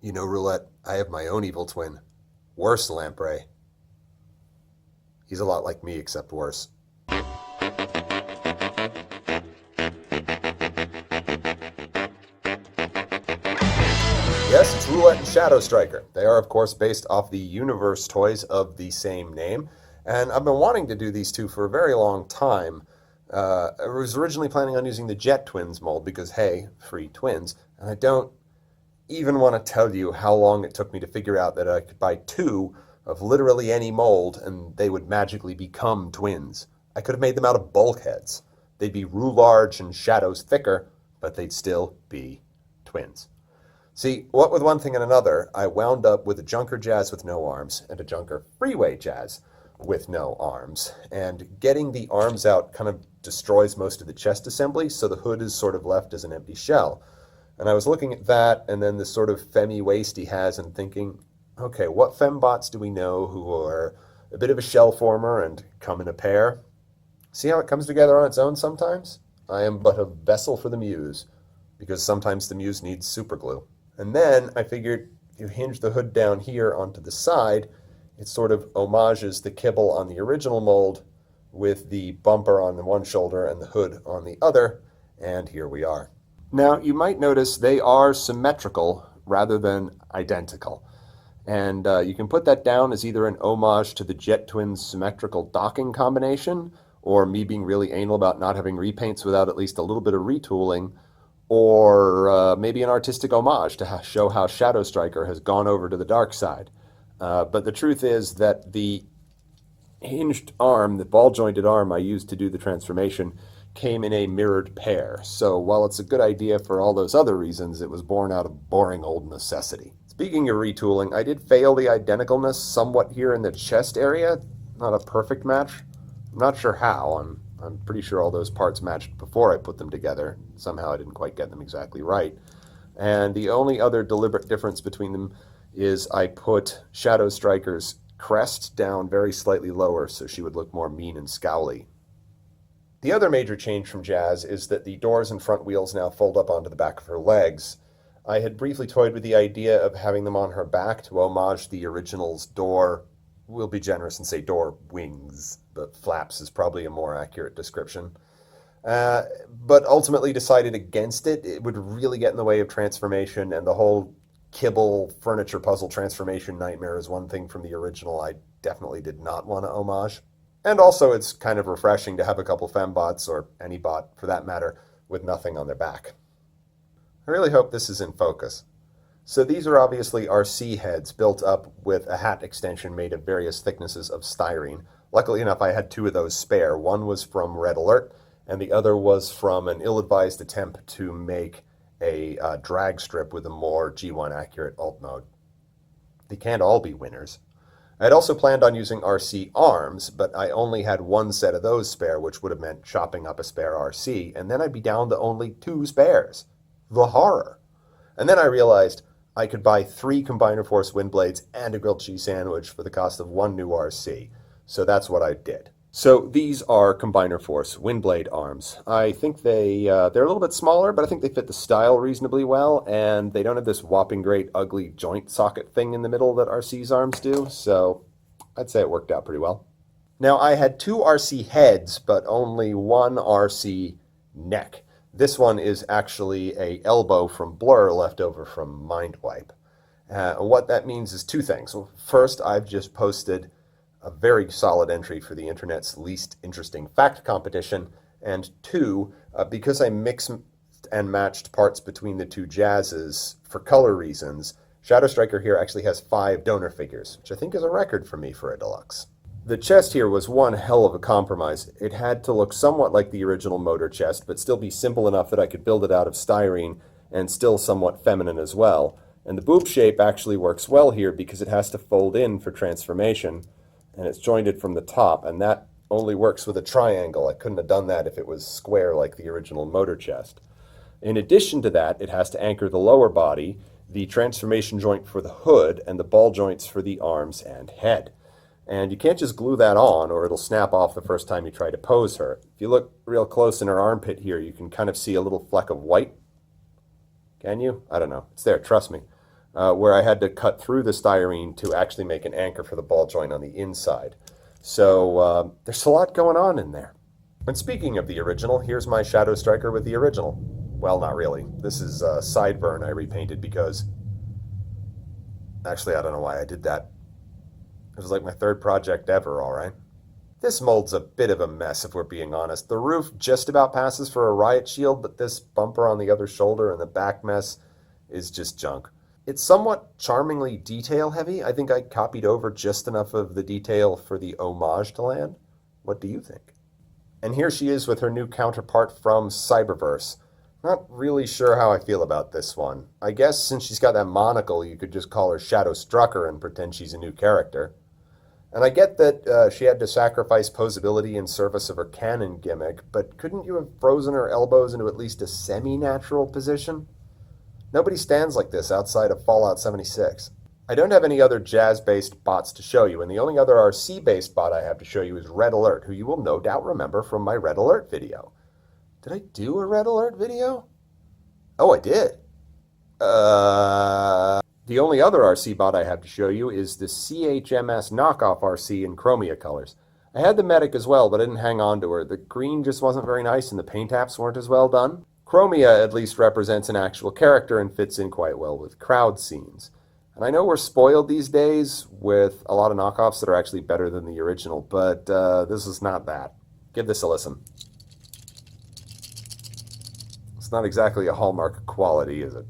You know, Roulette, I have my own evil twin. Worse, Lamprey. He's a lot like me, except worse. Yes, it's Roulette and Shadow Striker. They are, of course, based off the Universe toys of the same name. And I've been wanting to do these two for a very long time. I was originally planning on using the Jet Twins mold because, hey, free twins. And I don't even want to tell you how long it took me to figure out that I could buy two of literally any mold and they would magically become twins. I could have made them out of bulkheads. They'd be Roularge and Shadows thicker, but they'd still be twins. See, what with one thing and another, I wound up with a Junker Jazz with no arms and a Junker Freeway Jazz with no arms. And getting the arms out kind of destroys most of the chest assembly, so the hood is sort of left as an empty shell. And I was looking at that and then this sort of femmy waist he has and thinking, okay, what fembots do we know who are a bit of a shell former and come in a pair? See how it comes together on its own sometimes? I am but a vessel for the muse, because sometimes the muse needs superglue. And then I figured if you hinge the hood down here onto the side, it sort of homages the kibble on the original mold with the bumper on the one shoulder and the hood on the other, and here we are. Now, you might notice they are symmetrical rather than identical. And you can put that down as either an homage to the Jet Twins symmetrical docking combination, or me being really anal about not having repaints without at least a little bit of retooling, or maybe an artistic homage to show how Shadow Striker has gone over to the dark side. But the truth is that the hinged arm, the ball-jointed arm I used to do the transformation, came in a mirrored pair. So while it's a good idea for all those other reasons, it was born out of boring old necessity. Speaking of retooling, I did fail the identicalness somewhat here in the chest area. Not a perfect match. I'm not sure how. I'm pretty sure all those parts matched before I put them together. Somehow I didn't quite get them exactly right. And the only other deliberate difference between them is I put Shadow Striker's crest down very slightly lower so she would look more mean and scowly. The other major change from Jazz is that the doors and front wheels now fold up onto the back of her legs. I had briefly toyed with the idea of having them on her back to homage the original's door. We'll be generous and say door wings, but flaps is probably a more accurate description. But ultimately decided against it. It would really get in the way of transformation, and the whole kibble furniture puzzle transformation nightmare is one thing from the original I definitely did not want to homage. And also it's kind of refreshing to have a couple fembots, or any bot for that matter, with nothing on their back. I really hope this is in focus. So these are obviously RC heads built up with a hat extension made of various thicknesses of styrene. Luckily enough, I had two of those spare. One was from Red Alert, and the other was from an ill-advised attempt to make a drag strip with a more G1 accurate alt mode. They can't all be winners. I had also planned on using RC arms, but I only had one set of those spare, which would have meant chopping up a spare RC, and then I'd be down to only two spares. The horror. And then I realized I could buy 3 Combiner Force wind blades and a grilled cheese sandwich for the cost of 1 new RC. So that's what I did. So these are Combiner Force wind blade arms. I think they're a little bit smaller, but I think they fit the style reasonably well, and they don't have this whopping great ugly joint socket thing in the middle that RC's arms do, so I'd say it worked out pretty well. Now, I had 2 RC heads, but only 1 RC neck. This one is actually a elbow from Blur left over from Mindwipe. What that means is 2 things. Well, first, I've just posted a very solid entry for the internet's least interesting fact competition, and 2, because I mixed and matched parts between the 2 Jazzes for color reasons, Shadow Striker here actually has 5 donor figures, which I think is a record for me for a deluxe. The chest here was one hell of a compromise. It had to look somewhat like the original motor chest, but still be simple enough that I could build it out of styrene and still somewhat feminine as well. And the boob shape actually works well here because it has to fold in for transformation, and it's jointed from the top, and that only works with a triangle. I couldn't have done that if it was square like the original motor chest. In addition to that, it has to anchor the lower body, the transformation joint for the hood, and the ball joints for the arms and head. And you can't just glue that on or it'll snap off the first time you try to pose her. If you look real close in her armpit here, you can kind of see a little fleck of white. Can you? I don't know. It's there, trust me. where I had to cut through the styrene to actually make an anchor for the ball joint on the inside. So there's a lot going on in there. And speaking of the original, here's my Shadow Striker with the original. Well, not really. This is Sideburn I repainted because... Actually, I don't know why I did that. It was like my third project ever, all right? This mold's a bit of a mess, if we're being honest. The roof just about passes for a riot shield, but this bumper on the other shoulder and the back mess is just junk. It's somewhat charmingly detail-heavy. I think I copied over just enough of the detail for the homage to land. What do you think? And here she is with her new counterpart from Cyberverse. Not really sure how I feel about this one. I guess since she's got that monocle, you could just call her Shadow Strucker and pretend she's a new character. And I get that she had to sacrifice posability in service of her canon gimmick, but couldn't you have frozen her elbows into at least a semi-natural position? Nobody stands like this outside of Fallout 76. I don't have any other jazz-based bots to show you, and the only other RC-based bot I have to show you is Red Alert, who you will no doubt remember from my Red Alert video. Did I do a Red Alert video? Oh, I did. The only other RC bot I have to show you is the CHMS knockoff RC in Chromia colors. I had the Medic as well, but I didn't hang on to her. The green just wasn't very nice, and the paint apps weren't as well done. Chromia at least represents an actual character and fits in quite well with crowd scenes. And I know we're spoiled these days with a lot of knockoffs that are actually better than the original, but this is not that. Give this a listen. It's not exactly a hallmark quality, is it?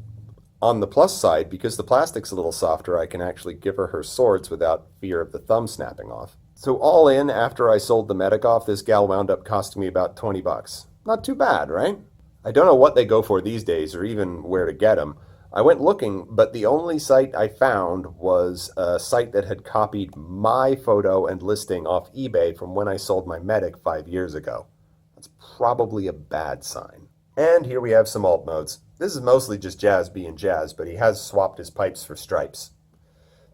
On the plus side, because the plastic's a little softer, I can actually give her swords without fear of the thumb snapping off. So all in, after I sold the Medic off, this gal wound up costing me about 20 bucks. Not too bad, right? I don't know what they go for these days or even where to get them. I went looking, but the only site I found was a site that had copied my photo and listing off eBay from when I sold my Medic 5 years ago. That's probably a bad sign. And here we have some alt modes. This is mostly just Jazz being Jazz, but he has swapped his pipes for stripes.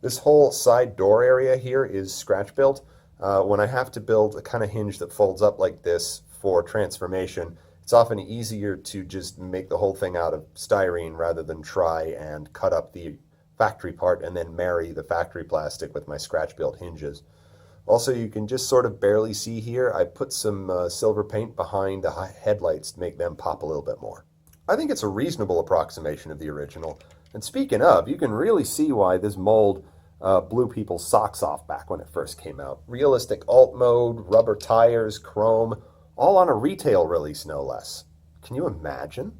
This whole side door area here is scratch built. When I have to build a kind of hinge that folds up like this for transformation, it's often easier to just make the whole thing out of styrene rather than try and cut up the factory part and then marry the factory plastic with my scratch-built hinges. Also, you can just sort of barely see here, I put some silver paint behind the headlights to make them pop a little bit more. I think it's a reasonable approximation of the original. And speaking of, you can really see why this mold blew people's socks off back when it first came out. Realistic alt mode, rubber tires, chrome, all on a retail release, no less. Can you imagine?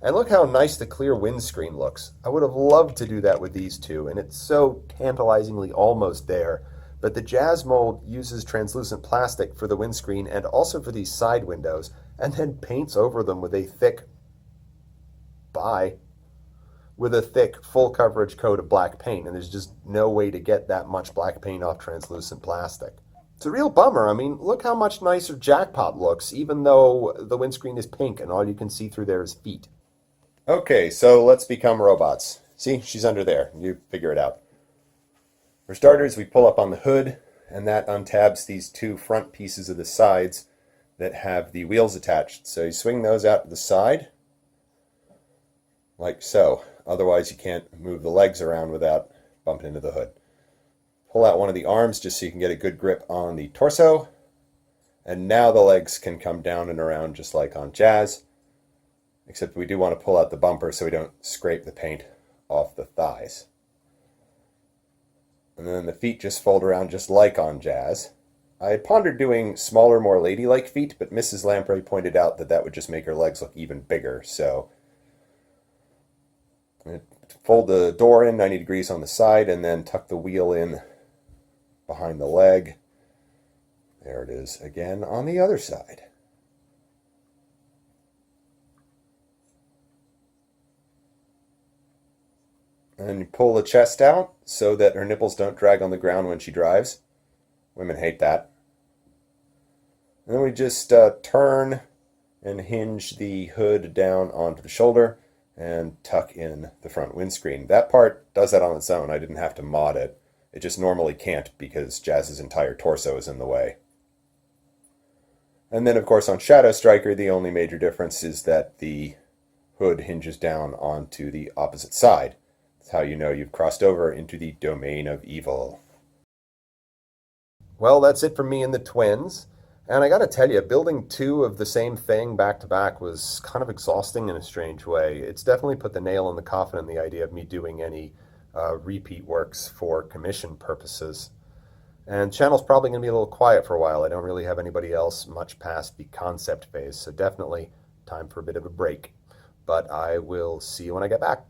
And look how nice the clear windscreen looks. I would have loved to do that with these two, and it's so tantalizingly almost there. But the Jazz mold uses translucent plastic for the windscreen and also for these side windows, and then paints over them with a thick, full coverage coat of black paint, and there's just no way to get that much black paint off translucent plastic. It's a real bummer. I mean, look how much nicer Jackpot looks, even though the windscreen is pink and all you can see through there is feet. Okay, so let's become robots. See, she's under there. You figure it out. For starters, we pull up on the hood, and that untabs these two front pieces of the sides that have the wheels attached. So you swing those out to the side, like so. Otherwise, you can't move the legs around without bumping into the hood. Pull out one of the arms just so you can get a good grip on the torso. And now the legs can come down and around just like on Jazz. Except we do want to pull out the bumper so we don't scrape the paint off the thighs. And then the feet just fold around just like on Jazz. I had pondered doing smaller, more ladylike feet, but Mrs. Lamprey pointed out that that would just make her legs look even bigger. So fold the door in 90 degrees on the side and then tuck the wheel in behind the leg. There it is again on the other side. And you pull the chest out so that her nipples don't drag on the ground when she drives. Women hate that. And then we just turn and hinge the hood down onto the shoulder and tuck in the front windscreen. That part does that on its own. I didn't have to mod it. It just normally can't because Jazz's entire torso is in the way. And then, of course, on Shadow Striker, the only major difference is that the hood hinges down onto the opposite side. That's how you know you've crossed over into the domain of evil. Well, that's it for me and the twins. And I got to tell you, building two of the same thing back to back was kind of exhausting in a strange way. It's definitely put the nail in the coffin in the idea of me doing any repeat works for commission purposes. And channel's probably going to be a little quiet for a while. I don't really have anybody else much past the concept phase, so definitely time for a bit of a break. But I will see you when I get back.